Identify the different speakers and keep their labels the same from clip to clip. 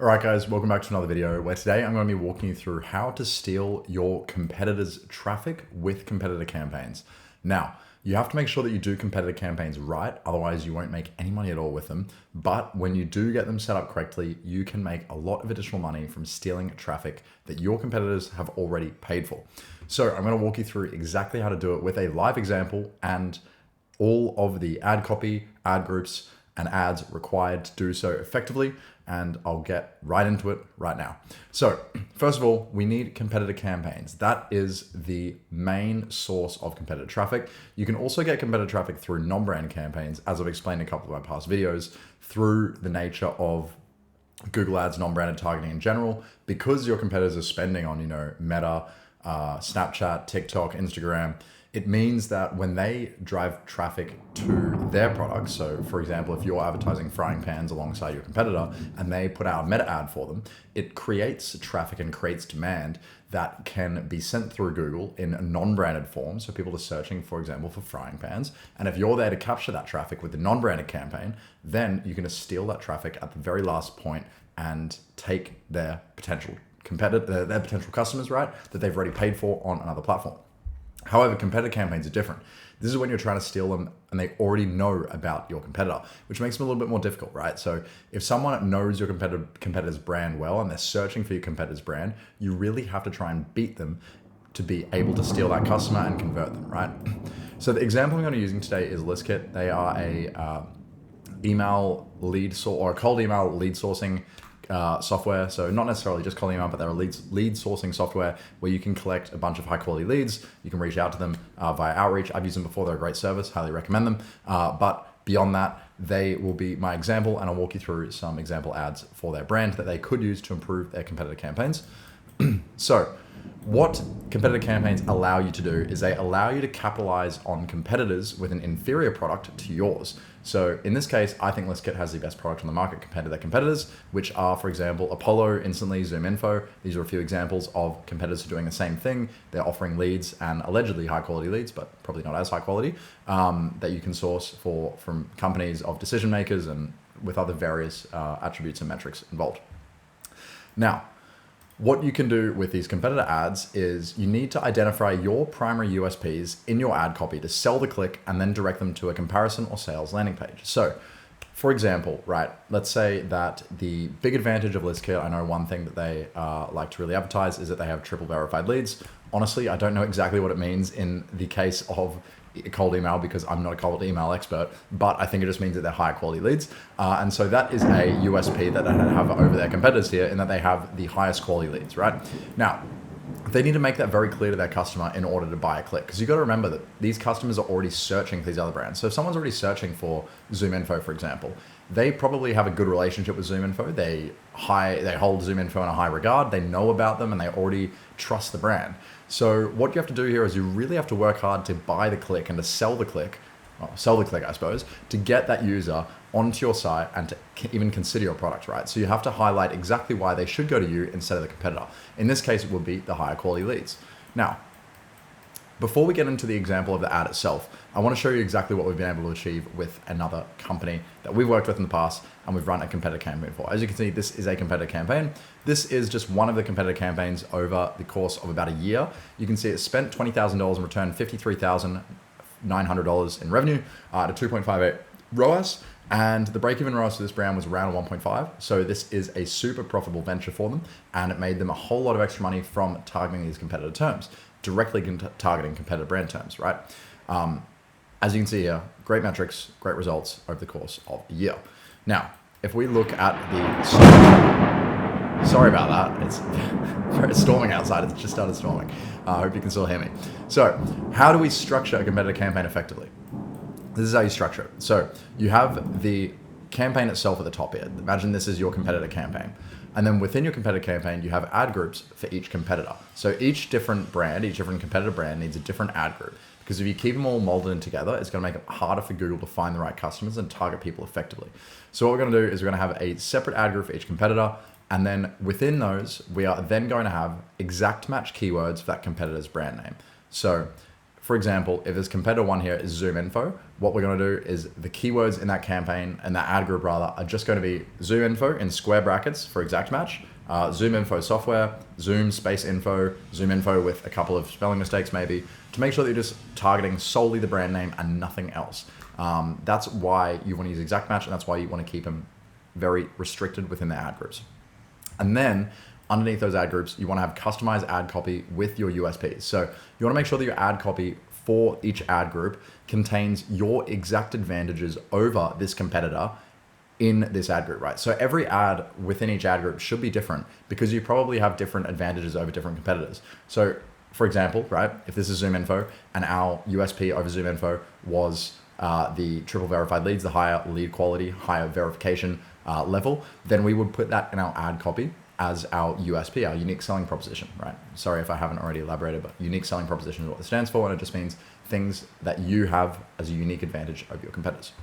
Speaker 1: All right, guys, welcome back to another video where today I'm going to be walking you through how to steal your competitors' traffic with competitor campaigns. Now, you have to make sure that you do competitor campaigns right, otherwise you won't make any money at all with them. But when you do get them set up correctly, you can make a lot of additional money from stealing traffic that your competitors have already paid for. So I'm going to walk you through exactly how to do it with a live example and all of the ad copy, ad groups, and ads required to do so effectively, and I'll get right into it right now. So first of all, we need competitor campaigns. That is the main source of competitor traffic. You can also get competitor traffic through non-brand campaigns, as I've explained in a couple of my past videos, through the nature of Google Ads, non-branded targeting in general, because your competitors are spending on, Meta, Snapchat, TikTok, Instagram. It means that when they drive traffic to their products, so for example, if you're advertising frying pans alongside your competitor and they put out a meta ad for them, it creates traffic and creates demand that can be sent through Google in a non-branded form. So people are searching, for example, for frying pans. And if you're there to capture that traffic with the non-branded campaign, then you're going to steal that traffic at the very last point and take their potential competitor, their potential customers, right, that they've already paid for on another platform. However, competitor campaigns are different. This is when you're trying to steal them and they already know about your competitor, which makes them a little bit more difficult, right? So if someone knows your competitor's brand well and they're searching for your competitor's brand, you really have to try and beat them to be able to steal that customer and convert them, right? So the example I'm going to be using today is ListKit. They are a cold email lead sourcing software. So not necessarily just cold email, but they're a lead sourcing software where you can collect a bunch of high quality leads. You can reach out to them via outreach. I've used them before. They're a great service. Highly recommend them. But beyond that, they will be my example, and I'll walk you through some example ads for their brand that they could use to improve their competitor campaigns. So what competitor campaigns allow you to do is they allow you to capitalize on competitors with an inferior product to yours. So in this case, I think ListKit has the best product on the market compared to their competitors, which are, for example, Apollo, Instantly, ZoomInfo. These are a few examples of competitors who are doing the same thing. They're offering leads and allegedly high quality leads, but probably not as high quality, that you can source from companies of decision makers and with other various attributes and metrics involved. Now, what you can do with these competitor ads is you need to identify your primary USPs in your ad copy to sell the click and then direct them to a comparison or sales landing page. So for example, right, let's say that the big advantage of ListKit, I know one thing that they like to really advertise is that they have triple verified leads. Honestly, I don't know exactly what it means in the case of cold email because I'm not a cold email expert, but I think it just means that they're higher quality leads. And so that is a USP that they have over their competitors here in that they have the highest quality leads, right? Now, they need to make that very clear to their customer in order to buy a click, because you've got to remember that these customers are already searching for these other brands. So if someone's already searching for ZoomInfo, for example, they probably have a good relationship with ZoomInfo. They hold ZoomInfo in a high regard. They know about them and they already trust the brand. So what you have to do here is you really have to work hard to buy the click and to sell the click, I suppose, to get that user onto your site and to even consider your product, right? So you have to highlight exactly why they should go to you instead of the competitor. In this case, it would be the higher quality leads. Now, before we get into the example of the ad itself, I want to show you exactly what we've been able to achieve with another company that we've worked with in the past and we've run a competitor campaign for. As you can see, this is a competitor campaign. This is just one of the competitor campaigns over the course of about a year. You can see it spent $20,000 and returned $53,900 in revenue to 2.58 ROAS. And the break-even ROAS for this brand was around 1.5. So this is a super profitable venture for them. And it made them a whole lot of extra money from targeting these competitor terms, directly targeting competitor brand terms, right? As you can see here, great metrics, great results over the course of a year. Now, if we look at sorry about that. It's storming outside. It's just started storming. I hope you can still hear me. So how do we structure a competitor campaign effectively? This is how you structure it. So you have the campaign itself at the top here. Imagine this is your competitor campaign. And then within your competitor campaign, you have ad groups for each competitor. So each different competitor brand needs a different ad group. Because if you keep them all molded in together, it's going to make it harder for Google to find the right customers and target people effectively. So what we're going to do is we're going to have a separate ad group for each competitor. And then within those, we are then going to have exact match keywords for that competitor's brand name. So for example, if this competitor one here is Zoom info, what we're going to do is the keywords in that campaign and that ad group rather are just going to be Zoom info in square brackets for exact match, Zoom info software, Zoom space info, Zoom info with a couple of spelling mistakes maybe, to make sure that you're just targeting solely the brand name and nothing else. That's why you want to use exact match, and that's why you want to keep them very restricted within the ad groups. And then underneath those ad groups, you want to have customized ad copy with your USPs. So you want to make sure that your ad copy for each ad group contains your exact advantages over this competitor in this ad group, right? So every ad within each ad group should be different because you probably have different advantages over different competitors. So for example, right, if this is Zoom info and our USP over Zoom info was the triple verified leads, the higher lead quality, higher verification level, then we would put that in our ad copy as our USP, our unique selling proposition, right? Sorry if I haven't already elaborated, but unique selling proposition is what it stands for, and it just means things that you have as a unique advantage over your competitors.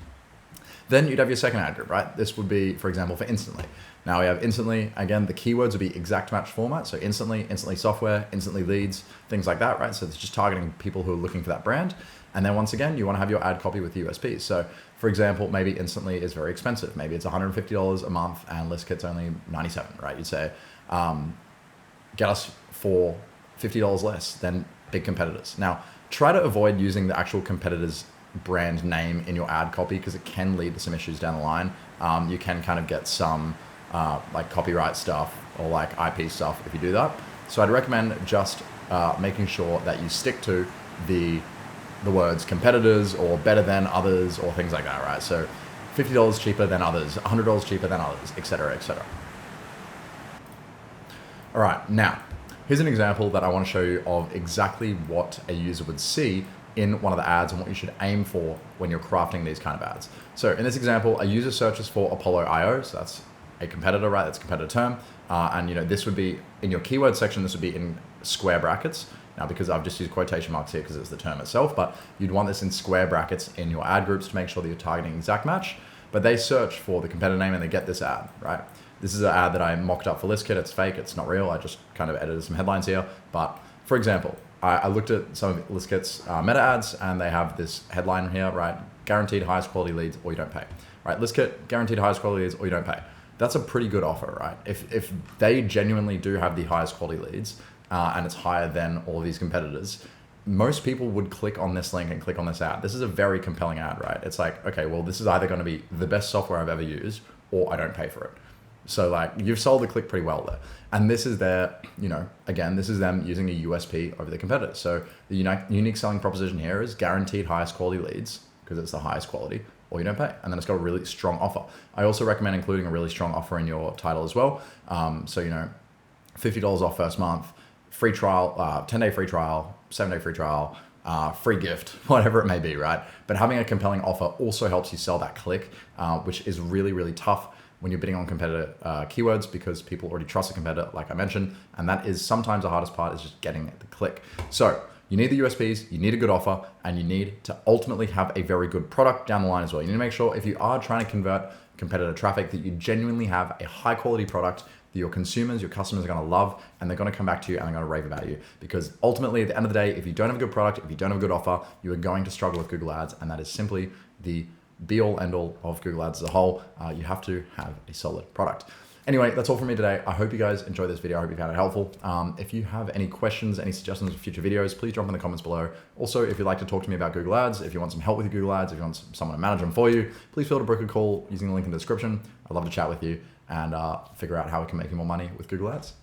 Speaker 1: Then you'd have your second ad group, right? This would be, for example, for Instantly. Now we have Instantly, again, the keywords would be exact match format. So Instantly software, Instantly leads, things like that, right? So it's just targeting people who are looking for that brand. And then once again, you want to have your ad copy with USPs. So for example, maybe Instantly is very expensive. Maybe it's $150 a month and list kit's only $97, right? You'd say, get us for $50 less than big competitors. Now, try to avoid using the actual competitor's brand name in your ad copy because it can lead to some issues down the line. You can kind of get some like copyright stuff or like IP stuff if you do that. So I'd recommend just making sure that you stick to the words competitors or better than others or things like that, right? So $50 cheaper than others, $100 cheaper than others, etc., etc. All right, now here's an example that I want to show you of exactly what a user would see in one of the ads and what you should aim for when you're crafting these kind of ads. So in this example, a user searches for Apollo IO, so that's a competitor, right? That's a competitor term. And this would be in your keyword section, this would be in square brackets. Now, because I've just used quotation marks here because it's the term itself, but you'd want this in square brackets in your ad groups to make sure that you're targeting exact match. But they search for the competitor name and they get this ad, right? This is an ad that I mocked up for ListKit. It's fake, it's not real. I just kind of edited some headlines here. But for example, I looked at some of ListKit's meta ads and they have this headline here, right? Guaranteed highest quality leads or you don't pay, right? ListKit, guaranteed highest quality leads or you don't pay. That's a pretty good offer, right? If they genuinely do have the highest quality leads and it's higher than all of these competitors, most people would click on this link and click on this ad. This is a very compelling ad, right? It's like, okay, well, this is either going to be the best software I've ever used or I don't pay for it. So like you've sold the click pretty well there. And this is their, again, this is them using a USP over the competitors. So the unique selling proposition here is guaranteed highest quality leads because it's the highest quality or you don't pay. And then it's got a really strong offer. I also recommend including a really strong offer in your title as well. So, $50 off first month, free trial, 10-day free trial, 7-day free trial, free gift, whatever it may be, right? But having a compelling offer also helps you sell that click, which is really, really tough when you're bidding on competitor keywords because people already trust a competitor, like I mentioned, and that is sometimes the hardest part is just getting the click. So you need the USPs, you need a good offer, and you need to ultimately have a very good product down the line as well. You need to make sure if you are trying to convert competitor traffic that you genuinely have a high quality product that your consumers, your customers are gonna love, and they're gonna come back to you and they're gonna rave about you. Because ultimately at the end of the day, if you don't have a good product, if you don't have a good offer, you are going to struggle with Google Ads, and that is simply the be all end all of Google Ads as a whole. You have to have a solid product. Anyway, that's all from me today. I hope you guys enjoyed this video. I hope you found it helpful. If you have any questions, any suggestions for future videos, please drop in the comments below. Also, if you'd like to talk to me about Google Ads, if you want some help with your Google Ads, if you want someone to manage them for you, please feel free to book a call using the link in the description. I'd love to chat with you and figure out how we can make you more money with Google Ads.